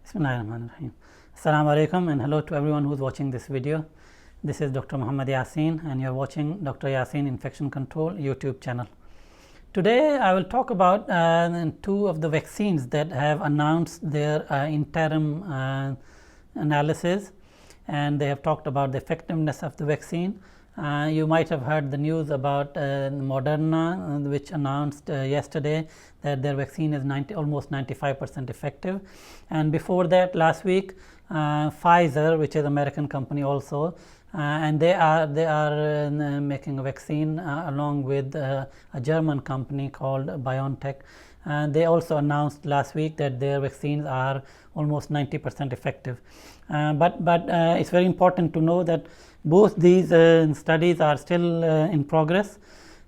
Bismillahirrahmanirrahim. Assalamu alaikum and hello to everyone who is watching this video. This is Dr. Muhammad Yasin and you are watching Dr. Yasin Infection Control YouTube channel. Today I will talk about two of the vaccines that have announced their interim analysis, and they have talked about the effectiveness of the vaccine. You might have heard the news about Moderna, which announced yesterday that their vaccine is almost 95% effective, and before that last week Pfizer, which is an American company also, and they are making a vaccine along with a German company called BioNTech, and they also announced last week that their vaccines are almost 90% effective. But it's very important to know that both these studies are still in progress,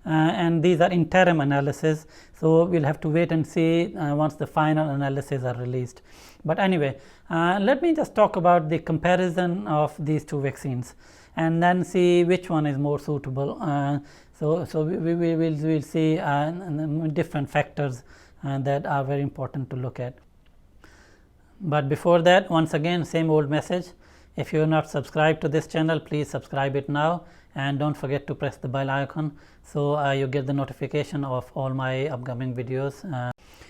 and these are interim analysis, so we'll have to wait and see once the final analyses are released. But anyway, let me just talk about the comparison of these two vaccines and then see which one is more suitable. So we'll see different factors that are very important to look at. But before that, once again, same old message. If you are not subscribed to this channel, please subscribe it now, and don't forget to press the bell icon so you get the notification of all my upcoming videos.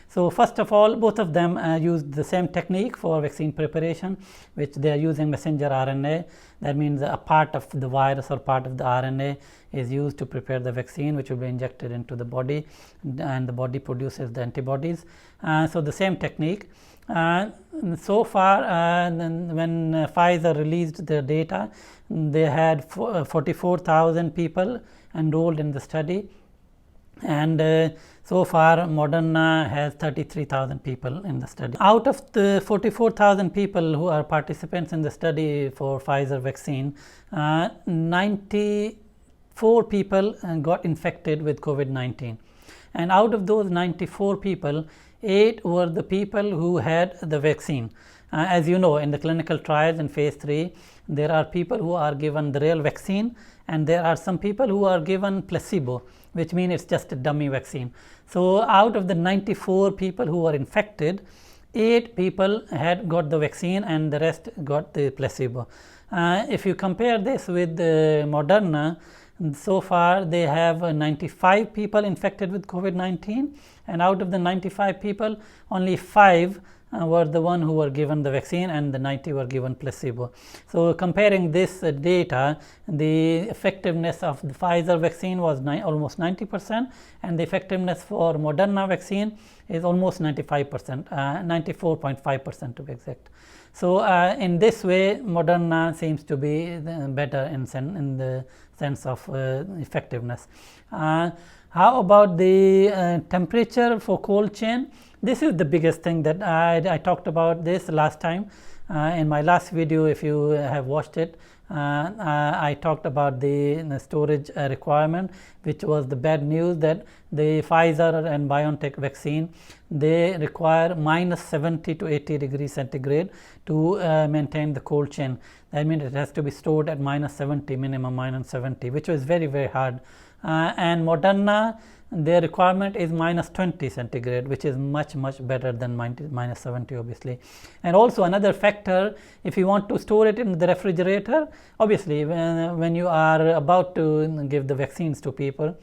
So first of all, both of them use the same technique for vaccine preparation, which they are using messenger RNA. That means a part of the virus or part of the RNA is used to prepare the vaccine, which will be injected into the body, and the body produces the antibodies. So the same technique. So far, when Pfizer released their data, they had 44,000 people enrolled in the study, and so far Moderna has 33,000 people in the study. Out of the 44,000 people who are participants in the study for Pfizer vaccine, 94 people got infected with COVID-19, and out of those 94 people, 8 were the people who had the vaccine. As you know, in the clinical trials in phase 3, there are people who are given the real vaccine, and there are some people who are given placebo, which means it's just a dummy vaccine. So out of the 94 people who were infected, 8 people had got the vaccine and the rest got the placebo. If you compare this with Moderna, so far they have 95 people infected with COVID-19, and out of the 95 people, only 5 were the one who were given the vaccine, and the 90 were given placebo. So comparing this data, the effectiveness of the Pfizer vaccine was almost 90%, and the effectiveness for Moderna vaccine is almost 95%, 94.5% to be exact. So in this way, Moderna seems to be better in the sense of effectiveness. How about the temperature for cold chain? This is the biggest thing that I talked about this last time in my last video. If you have watched it, I talked about the storage requirement, which was the bad news that the Pfizer and BioNTech vaccine, they require minus 70 to 80 degrees centigrade to maintain the cold chain. That means it has to be stored at minus 70, minimum minus 70, which was very, very hard. And Moderna, their requirement is minus 20 centigrade, which is much better than minus 70 obviously. And also another factor, if you want to store it in the refrigerator, obviously when you are about to give the vaccines to people,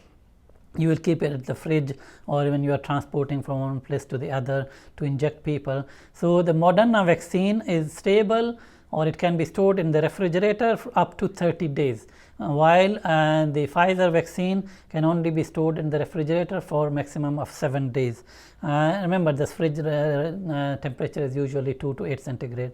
you will keep it at the fridge, or when you are transporting from one place to the other to inject people. So the Moderna vaccine is stable, or it can be stored in the refrigerator for up to 30 days, while the Pfizer vaccine can only be stored in the refrigerator for maximum of 7 days. Remember, the fridge temperature is usually 2 to 8 centigrade.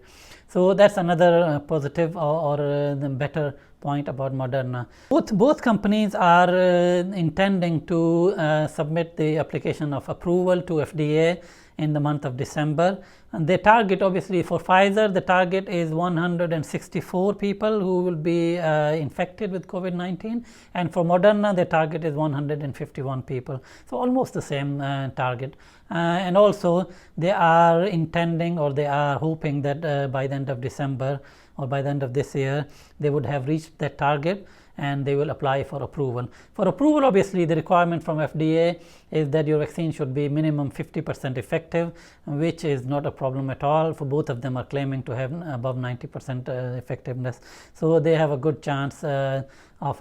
So that's another positive or the better point about Moderna. Both companies are intending to submit the application of approval to FDA in the month of December, and the target, obviously for Pfizer, the target is 164 people who will be infected with COVID-19, and for Moderna the target is 151 people, so almost the same target. And also they are intending, or they are hoping that by the end of December or by the end of this year they would have reached that target and they will apply for approval. For approval, obviously the requirement from FDA is that your vaccine should be minimum 50% effective, which is not a problem at all. For both of them are claiming to have above 90% effectiveness, so they have a good chance of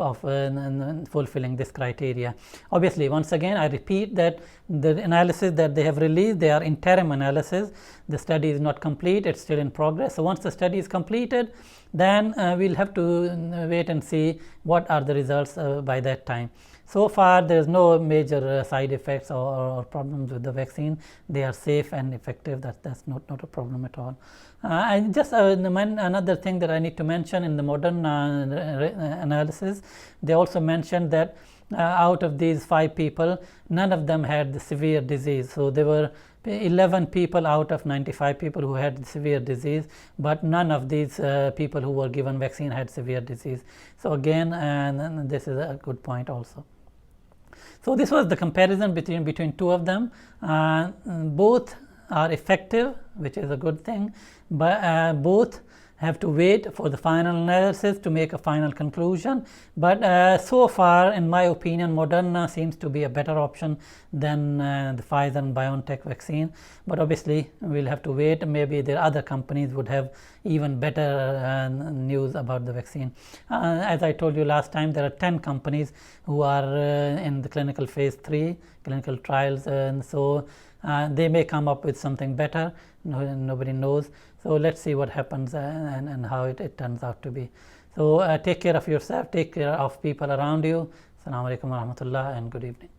fulfilling this criteria. Obviously, once again I repeat that the analysis that they have released, they are interim analysis. The study is not complete, it's still in progress. So once the study is completed, then we'll have to wait and see what are the results by that time. So far there is no major side effects or problems with the vaccine. They are safe and effective. That's not a problem at all. And just another thing that I need to mention, in the Moderna analysis, they also mentioned that out of these 5 people, none of them had the severe disease. So there were 11 people out of 95 people who had severe disease, but none of these people who were given vaccine had severe disease. So again, this is a good point also. So this was the comparison between two of them. Both are effective, which is a good thing, but both have to wait for the final analysis to make a final conclusion. But so far, in my opinion, Moderna seems to be a better option than the Pfizer and BioNTech vaccine. But obviously, we'll have to wait. Maybe the other companies would have even better news about the vaccine. As I told you last time, there are 10 companies who are in the clinical phase 3 clinical trials, and so they may come up with something better. Nobody knows. So let's see what happens and how it turns out to be. So take care of yourself, take care of people around you. Assalamu alaikum warahmatullah, and good evening.